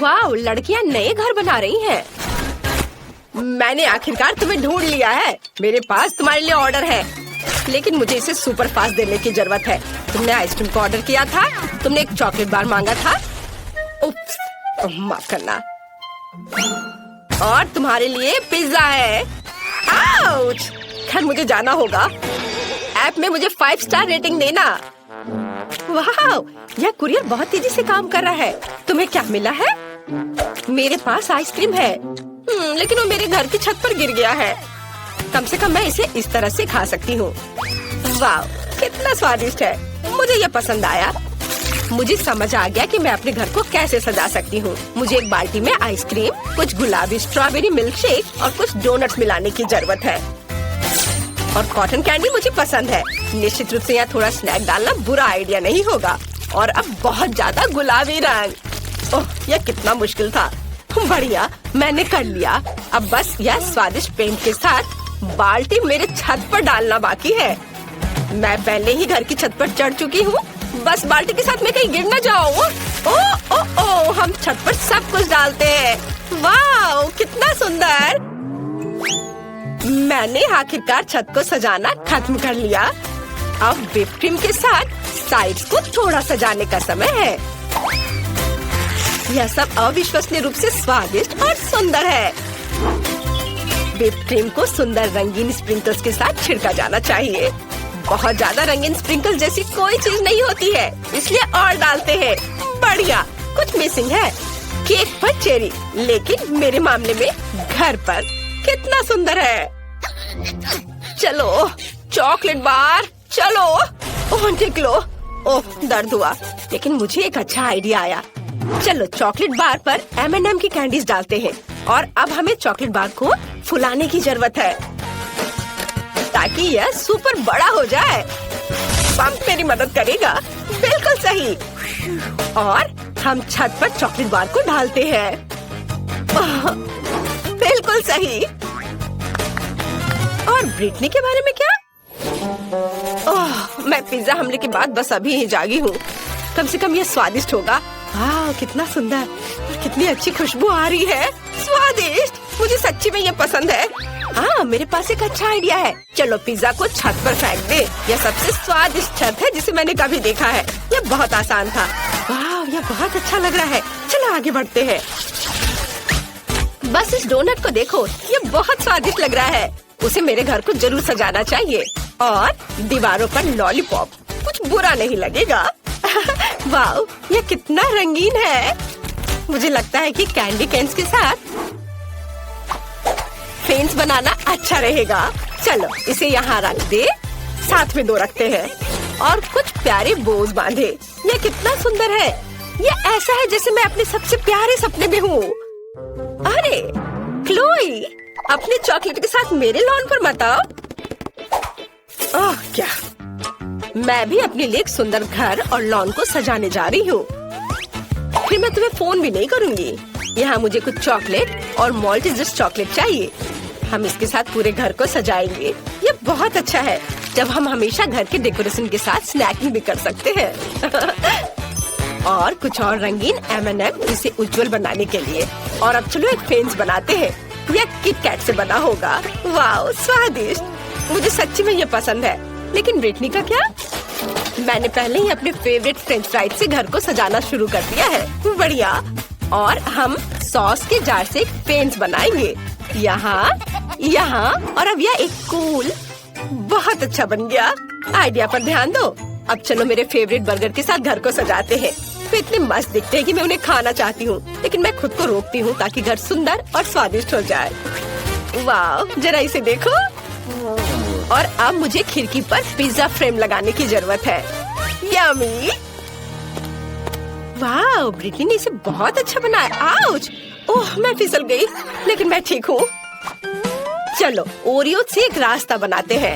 वाह, लड़कियां नए घर बना रही हैं। मैंने आखिरकार तुम्हें ढूंढ लिया है। मेरे पास तुम्हारे लिए ऑर्डर है, लेकिन मुझे इसे सुपर फास्ट देने की जरूरत है। तुमने आइसक्रीम का ऑर्डर किया था, तुमने एक चॉकलेट बार मांगा था। उप्स, माफ करना। और तुम्हारे लिए पिज्जा है। आउच! खैर, मुझे जाना होगा। ऐप में मुझे 5 स्टार रेटिंग देना। वाह, यह कुरियर बहुत तेजी से काम कर रहा है। तुम्हें क्या मिला है? मेरे पास आइसक्रीम है, लेकिन वो मेरे घर की छत पर गिर गया है। कम से कम मैं इसे इस तरह से खा सकती हूँ। वाह, कितना स्वादिष्ट है। मुझे यह पसंद आया। मुझे समझ आ गया कि मैं अपने घर को कैसे सजा सकती हूँ। मुझे एक बाल्टी में आइसक्रीम, कुछ गुलाबी स्ट्रॉबेरी मिल्क शेक और कुछ डोनट्स मिलाने की जरूरत है। और कॉटन कैंडी मुझे पसंद है। निश्चित रूप से यहाँ थोड़ा स्नैक डालना बुरा आइडिया नहीं होगा। और अब बहुत ज्यादा गुलाबी रंग। ओह, यह कितना मुश्किल था। बढ़िया, मैंने कर लिया। अब बस यह स्वादिष्ट पेंट के साथ बाल्टी मेरे छत पर डालना बाकी है। मैं पहले ही घर की छत पर चढ़ चुकी हूँ। बस बाल्टी के साथ मैं कहीं गिर न जाऊँ। ओ ओ ओ, हम छत पर सब कुछ डालते हैं। वाह, कितना सुंदर। मैंने आखिरकार छत को सजाना खत्म कर लिया। अब व्हिप क्रीम के साथ साइड्स को थोड़ा सजाने का समय है। यह सब अविश्वसनीय रूप से स्वादिष्ट और सुंदर है। व्हिप क्रीम को सुंदर रंगीन स्प्रिंकल्स के साथ छिड़का जाना चाहिए। बहुत ज्यादा रंगीन स्प्रिंकल जैसी कोई चीज नहीं होती है, इसलिए और डालते हैं। बढ़िया, कुछ मिसिंग है। केक पर चेरी, लेकिन मेरे मामले में घर पर। कितना सुंदर है। चलो, चॉकलेट बार, चलो। ओह, निकलो। ओह, दर्द हुआ, लेकिन मुझे एक अच्छा आइडिया आया। चलो, चॉकलेट बार पर M&M की कैंडीज डालते हैं। और अब हमें चॉकलेट बार को फुलाने की जरूरत है, ताकि यह सुपर बड़ा हो जाए। पंप मेरी मदद करेगा। बिल्कुल सही। और हम छत पर चॉकलेट बार को डालते हैं। बिल्कुल सही। और ब्रिटनी के बारे में क्या? ओह, मैं पिज्जा हमले के बाद बस अभी ही जागी हूँ। कम से कम ये स्वादिष्ट होगा। वाह, कितना सुंदर और कितनी अच्छी खुशबू आ रही है। स्वादिष्ट, मुझे सच्ची में ये पसंद है। हाँ, मेरे पास एक अच्छा आइडिया है। चलो, पिज्जा को छत पर फेंक दे। यह सबसे स्वादिष्ट छत है जिसे मैंने कभी देखा है। यह बहुत आसान था। वाह, यह बहुत अच्छा लग रहा है। चलो आगे बढ़ते हैं। बस इस डोनट को देखो, यह बहुत स्वादिष्ट लग रहा है। उसे मेरे घर को जरूर सजाना चाहिए। और दीवारों पर लॉलीपॉप, कुछ बुरा नहीं लगेगा। वाह, यह कितना रंगीन है। मुझे लगता है कि कैंडी कैंस के साथ फेंस बनाना अच्छा रहेगा। चलो, इसे यहाँ रख दे। साथ में 2 रखते हैं और कुछ प्यारे बोज बांधे। यह कितना सुंदर है। यह ऐसा है जैसे मैं अपने सबसे प्यारे सपने में हूँ। अरे क्लोई, अपने चॉकलेट के साथ मेरे लॉन पर मत आओ। ओह, क्या, मैं भी अपने लिए एक सुंदर घर और लॉन को सजाने जा रही हूँ। फिर मैं तुम्हें फोन भी नहीं करूँगी। यहाँ मुझे कुछ चॉकलेट और मॉल्टेजर्स चॉकलेट चाहिए। हम इसके साथ पूरे घर को सजाएंगे। ये बहुत अच्छा है जब हम हमेशा घर के डेकोरेशन के साथ स्नैकिंग भी कर सकते हैं। और कुछ और रंगीन M&M इसे उज्जवल बनाने के लिए। और अब चलो एक फेंस बनाते हैं। यह किट कैट से बना होगा। वाह, स्वादिष्ट। मुझे सच्ची में ये पसंद है। लेकिन ब्रिटनी का क्या? मैंने पहले ही अपने फेवरेट फ्रेंच फ्राइज से घर को सजाना शुरू कर दिया है। बढ़िया। और हम सॉस के जार से एक फेंस बनाएंगे। यहाँ, यहाँ और अब यह एक कूल। बहुत अच्छा बन गया। आइडिया पर ध्यान दो। अब चलो मेरे फेवरेट बर्गर के साथ घर को सजाते हैं। वे इतने मस्त दिखते हैं कि मैं उन्हें खाना चाहती हूँ, लेकिन मैं खुद को रोकती हूँ ताकि घर सुंदर और स्वादिष्ट हो जाए। वाह, जरा इसे देखो। और अब मुझे खिड़की पर पिज्जा फ्रेम लगाने की जरूरत है। यम्मी। वाह, ब्रिटनी ने इसे बहुत अच्छा बनाया। आउच! ओह, मैं फिसल गई, लेकिन मैं ठीक हूँ। चलो, ओरियो से एक रास्ता बनाते हैं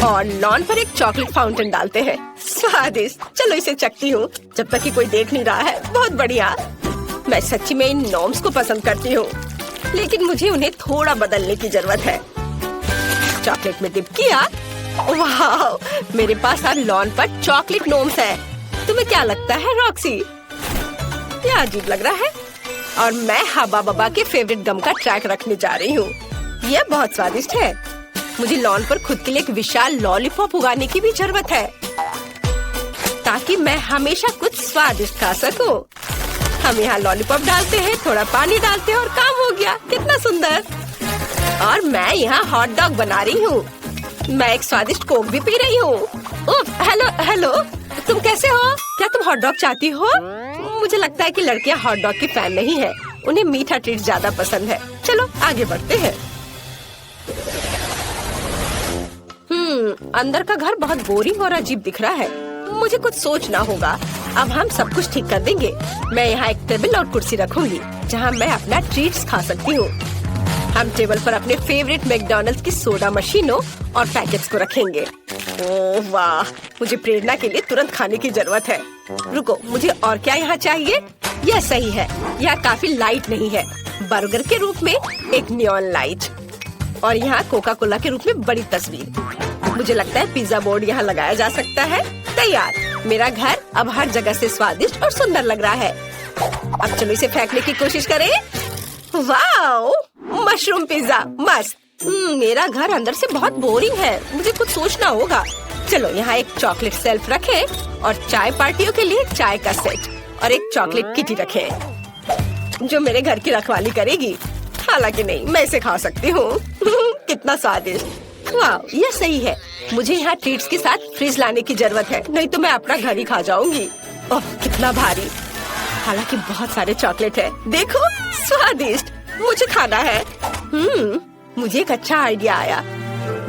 और लॉन पर एक चॉकलेट फाउंटेन डालते हैं। स्वादिष्ट। चलो इसे चखती हूँ जब तक कि कोई देख नहीं रहा है। बहुत बढ़िया। मैं सच्ची में इन नॉर्म्स को पसंद करती हूँ, लेकिन मुझे उन्हें थोड़ा बदलने की जरूरत है। चॉकलेट में डिप किया। वाह, मेरे पास आज लॉन पर चॉकलेट नोम्स है। तुम्हें क्या लगता है रॉक्सी? ये अजीब लग रहा है। और मैं हब्बा बब्बा के फेवरेट गम का ट्रैक रखने जा रही हूँ। यह बहुत स्वादिष्ट है। मुझे लॉन पर खुद के लिए एक विशाल लॉलीपॉप उगाने की भी जरूरत है, ताकि मैं हमेशा कुछ स्वादिष्ट खा सकूं। हम यहाँ लॉलीपॉप डालते हैं, थोड़ा पानी डालते हैं और काम हो गया। कितना सुंदर। और मैं यहाँ हॉट डॉग बना रही हूँ। मैं एक स्वादिष्ट कोक भी पी रही हूँ। हेलो हेलो, तुम कैसे हो? क्या तुम हॉट डॉग चाहती हो? मुझे लगता है कि लड़कियाँ हॉट डॉग की फैन नहीं है, उन्हें मीठा ट्रीट ज्यादा पसंद है। चलो आगे बढ़ते हैं। अंदर का घर बहुत बोरिंग और अजीब दिख रहा है। मुझे कुछ सोचना होगा। अब हम सब कुछ ठीक कर देंगे। मैं यहाँ एक टेबल और कुर्सी रखूंगी, जहाँ मैं अपना ट्रीट्स खा सकती हूँ। हम टेबल पर अपने फेवरेट मैकडॉनल्ड्स की सोडा मशीनों और पैकेट्स को रखेंगे। ओह वाह, मुझे प्रेरणा के लिए तुरंत खाने की जरूरत है। रुको, मुझे और क्या यहाँ चाहिए? यह सही है। यह काफी लाइट नहीं है। बर्गर के रूप में एक नियॉन लाइट, और यहाँ कोका कोला के रूप में बड़ी तस्वीर। मुझे लगता है पिज्जा बोर्ड यहाँ लगाया जा सकता है। तैयार। मेरा घर अब हर जगह से स्वादिष्ट और सुंदर लग रहा है। अब चलो इसे फेंकने की कोशिश करें। वाओ, मशरूम पिज्जा मस्त। मेरा घर अंदर से बहुत बोरिंग है। मुझे कुछ सोचना होगा। चलो यहाँ एक चॉकलेट शेल्फ रखें और चाय पार्टियों के लिए चाय का सेट और एक चॉकलेट किटी रखें, जो मेरे घर की रखवाली करेगी। हालांकि नहीं, मैं इसे खा सकती हूँ। कितना स्वादिष्ट। वाह, ये सही है। मुझे यहाँ ट्रीट्स के साथ फ्रिज लाने की जरूरत है, नहीं तो मैं अपना घर ही खा जाऊंगी। ओह कितना भारी। हालांकि बहुत सारे चॉकलेट है। देखो, स्वादिष्ट। मुझे खाना है। मुझे एक अच्छा आइडिया आया।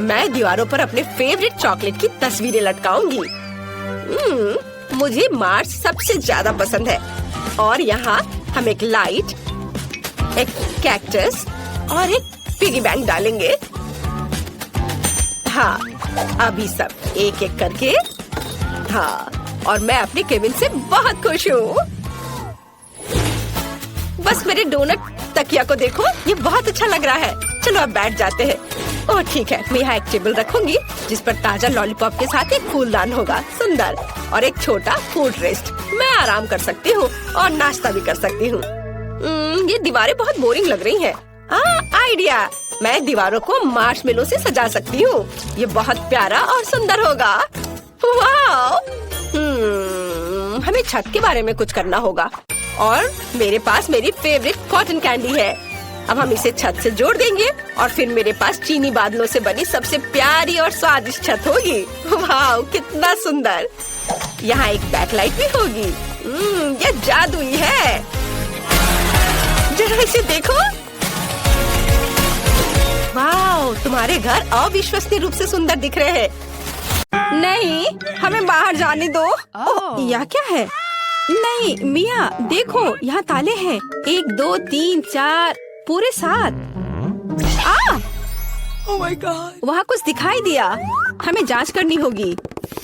मैं दीवारों पर अपने फेवरेट चॉकलेट की तस्वीरें लटकाऊंगी। मुझे मार्स सबसे ज्यादा पसंद है। और यहाँ हम एक लाइट, एक कैक्टस और एक पिगी बैंक डालेंगे। हाँ, अभी सब एक एक करके। हाँ, और मैं अपने केबिन से बहुत खुश हूँ। बस मेरे डोनट तकिया को देखो, ये बहुत अच्छा लग रहा है। चलो अब बैठ जाते हैं। ओह ठीक है, मैं यहाँ एक टेबल रखूंगी जिस पर ताजा लॉलीपॉप के साथ एक फूलदान होगा, सुंदर, और एक छोटा फूड रेस्ट। मैं आराम कर सकती हूँ और नाश्ता भी कर सकती हूँ। ये दीवारें बहुत बोरिंग लग रही हैं। आइडिया, मैं दीवारों को मार्शमेलो से सजा सकती हूँ। ये बहुत प्यारा और सुंदर होगा। वाह! हमें छत के बारे में कुछ करना होगा, और मेरे पास मेरी फेवरेट कॉटन कैंडी है। अब हम इसे छत से जोड़ देंगे और फिर मेरे पास चीनी बादलों से बनी सबसे प्यारी और स्वादिष्ट छत होगी। वाह, कितना सुंदर। यहाँ एक बैकलाइट भी होगी। ये जादुई है। जरा इसे देखो। वाह, तुम्हारे घर अविश्वसनीय रूप से सुंदर दिख रहे हैं। नहीं, हमें बाहर जाने दो। यह क्या है? नहीं मिया, देखो यहाँ ताले हैं। 1 2 3 4 पूरे 7। Oh my God! वहाँ कुछ दिखाई दिया। हमें जांच करनी होगी।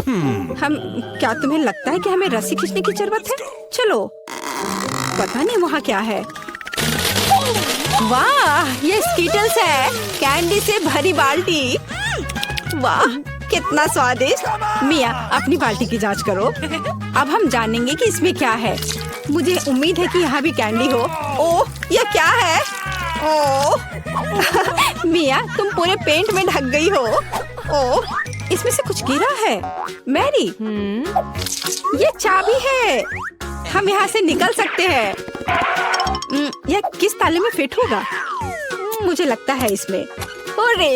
क्या तुम्हें लगता है कि हमें रस्सी खींचने की जरूरत है? चलो, पता नहीं वहाँ क्या है। वाह, ये स्कीटल्स है, कैंडी से भरी बाल्टी। वाह, कितना स्वादिष्ट। मिया, अपनी बाल्टी की जांच करो। अब हम जानेंगे कि इसमें क्या है। मुझे उम्मीद है कि यहाँ भी कैंडी हो। ओह, ये क्या है? ओह मिया, तुम पूरे पेंट में ढक गई हो। ओह, इसमें से कुछ गिरा है। मैरी, ये चाबी है। हम यहाँ से निकल सकते हैं। यह किस ताले में फिट होगा? मुझे लगता है इसमें। अरे,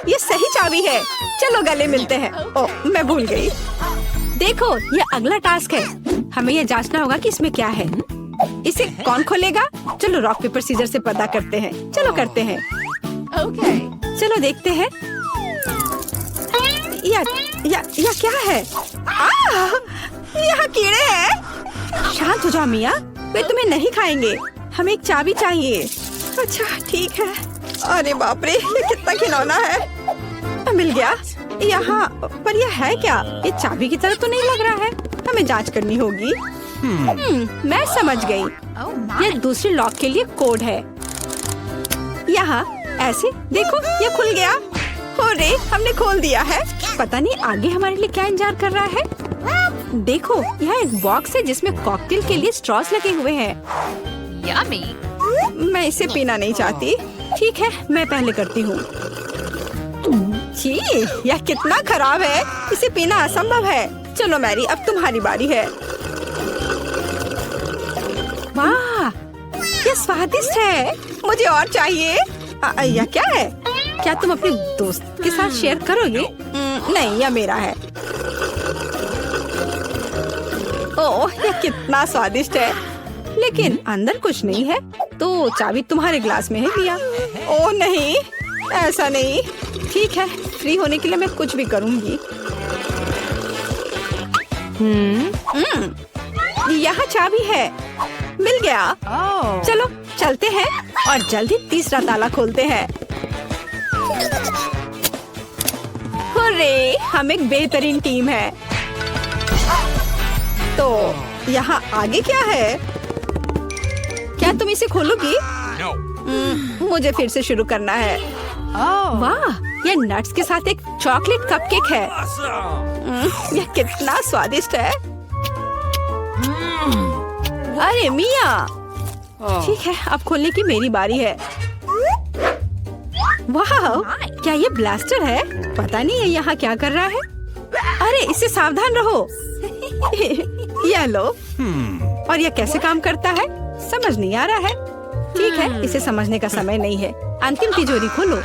ये सही चाबी है। चलो गले मिलते हैं। ओह, मैं भूल गई। देखो, ये अगला टास्क है। हमें ये जांचना होगा कि इसमें क्या है। इसे कौन खोलेगा? चलो रॉक पेपर सीजर से पता करते हैं। चलो करते हैं। Okay. चलो देखते हैं। या क्या है? यहाँ कीड़े हैं। शांत हो जाओ मिया, वे तुम्हें नहीं खाएंगे। हमें एक चाबी चाहिए। अच्छा ठीक है। अरे बाप रे, ये कितना खिलौना है। मिल गया। यहाँ पर यह है क्या? ये चाबी की तरह तो नहीं लग रहा है। हमें जांच करनी होगी। मैं समझ गई। ये दूसरे लॉक के लिए कोड है। यहाँ ऐसे देखो, ये खुल गया। अरे, हमने खोल दिया है। पता नहीं आगे हमारे लिए क्या इंतजार कर रहा है। देखो, यहाँ एक बॉक्स है जिसमें कॉकटेल के लिए स्ट्रॉस लगे हुए हैं। Yummy. मैं इसे पीना नहीं चाहती। ठीक है, मैं पहले करती हूँ। छी, यह कितना खराब है। इसे पीना असंभव है। चलो मैरी, अब तुम्हारी बारी है। वाह, यह स्वादिष्ट है। मुझे और चाहिए। यह क्या है? क्या तुम अपने दोस्त के साथ शेयर करोगे? नहीं, यह मेरा है। ओह, यह कितना स्वादिष्ट है। लेकिन अंदर कुछ नहीं है, तो चाबी तुम्हारे ग्लास में है लिया। ओह नहीं, ऐसा नहीं। ठीक है, फ्री होने के लिए मैं कुछ भी करूंगी। यहाँ चाबी है। मिल गया। चलो चलते हैं और जल्दी तीसरा ताला खोलते हैं। हुर्रे, हम एक बेहतरीन टीम है। तो यहाँ आगे क्या है? क्या तुम इसे खोलोगी? मुझे फिर से शुरू करना है। वाह, यह नट्स के साथ एक चॉकलेट कपकेक है। यह कितना स्वादिष्ट है। अरे मिया, ठीक है, अब खोलने की मेरी बारी है। वाह, क्या ये ब्लास्टर है? पता नहीं ये यहाँ क्या कर रहा है। अरे, इससे सावधान रहो। यह लो। और यह कैसे काम करता है समझ नहीं आ रहा है। ठीक है, इसे समझने का समय नहीं है। अंतिम तिजोरी खोलो।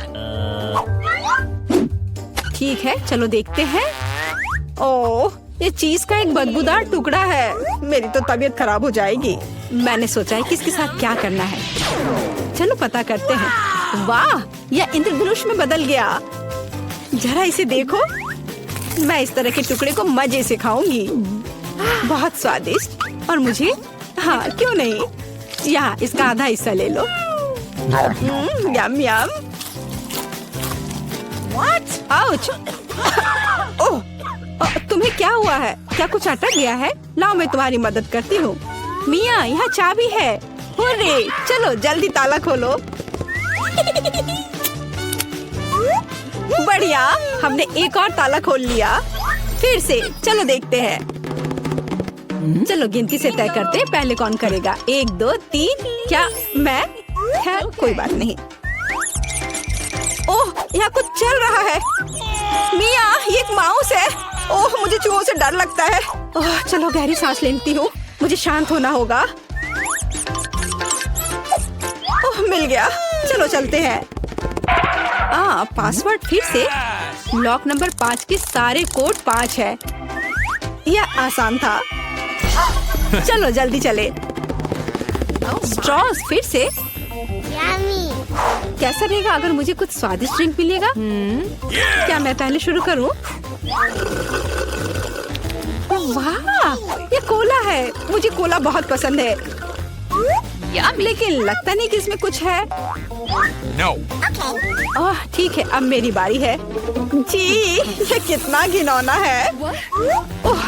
ठीक है, चलो देखते हैं। ओह, ये चीज का एक बदबूदार टुकड़ा है। मेरी तो तबीयत खराब हो जाएगी। मैंने सोचा है किसके साथ क्या करना है। चलो पता करते हैं। वाह, यह इंद्रधनुष में बदल गया। जरा इसे देखो। मैं इस तरह के टुकड़े को मजे से खाऊंगी। बहुत स्वादिष्ट। और मुझे, हाँ क्यों नहीं, यहाँ इसका आधा हिस्सा ले लो। यम यम। आउच। ओह, तुम्हें क्या हुआ है? क्या कुछ अटक गया है? लाओ, मैं तुम्हारी मदद करती हूँ। मिया, यहाँ चाबी है। हुर्रे, चलो जल्दी ताला खोलो। बढ़िया, हमने एक और ताला खोल लिया। फिर से, चलो देखते हैं। चलो गिनती से तय करते हैं, पहले कौन करेगा। 1 2 3। क्या मैं? खैर कोई बात नहीं। ओह, यहाँ कुछ चल रहा है। मिया, ये एक माउस है। ओह, मुझे चूहों से डर लगता है। ओह, चलो गहरी सांस लेती हूँ। मुझे शांत होना होगा। ओह, मिल गया। चलो चलते हैं। पासवर्ड फिर से। लॉक नंबर 5 के सारे कोड 5 है। यह आसान था। चलो जल्दी चले। स्ट्रॉस फिर से। कैसा रहेगा अगर मुझे कुछ स्वादिष्ट ड्रिंक मिलेगा? क्या मैं पहले शुरू करूं? वाह, ये कोला है। मुझे कोला बहुत पसंद है। लेकिन लगता नहीं कि इसमें कुछ है। ओह, ठीक है, अब मेरी बारी है। जी, ये कितना घिनौना है। ओह,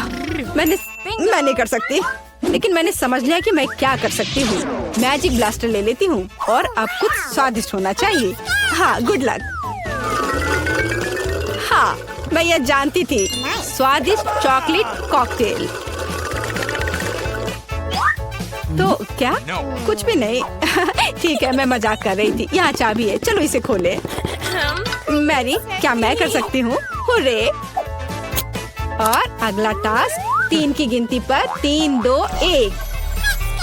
मैं नहीं कर सकती। लेकिन मैंने समझ लिया कि मैं क्या कर सकती हूँ। मैजिक ब्लास्टर ले लेती हूँ और अब कुछ स्वादिष्ट होना चाहिए। हाँ, गुड लक। हाँ, मैं यह जानती थी। स्वादिष्ट चॉकलेट कॉकटेल। तो क्या? कुछ भी नहीं। ठीक है, मैं मजाक कर रही थी। यहाँ चाबी है, चलो इसे खोले। मैरी, क्या मैं कर सकती हूँ? हुर्रे! और अगला टास्क 3 की गिनती पर 3 2 1।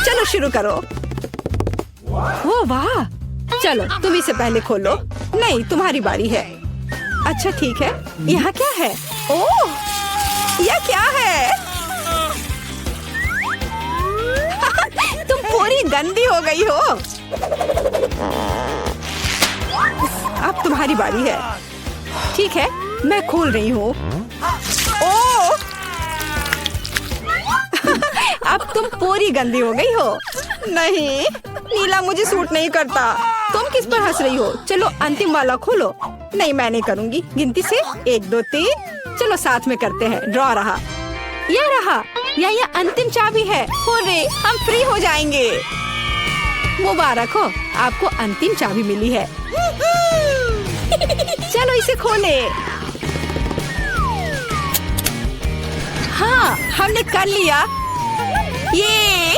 चलो शुरू करो। ओ वाह! चलो तुम इसे पहले खोलो। नहीं, तुम्हारी बारी है। अच्छा ठीक है। यहाँ क्या है? ओह, यह क्या है? तुम पूरी गंदी हो गई हो। अब तुम्हारी बारी है। ठीक है, मैं खोल रही हूँ। ओह! अब तुम पूरी गंदी हो गई हो। नहीं, नीला मुझे सूट नहीं करता। तुम किस पर हंस रही हो? चलो अंतिम वाला खोलो। नहीं, मैं नहीं करूँगी। गिनती से 1 2 3। चलो साथ में करते हैं। ड्रॉ रहा। यह रहा। यह अंतिम चाबी है। हुर्रे, हम फ्री हो जाएंगे। मुबारक हो, आपको अंतिम चाबी मिली है। चलो इसे खोले। हाँ, हमने कर लिया। ये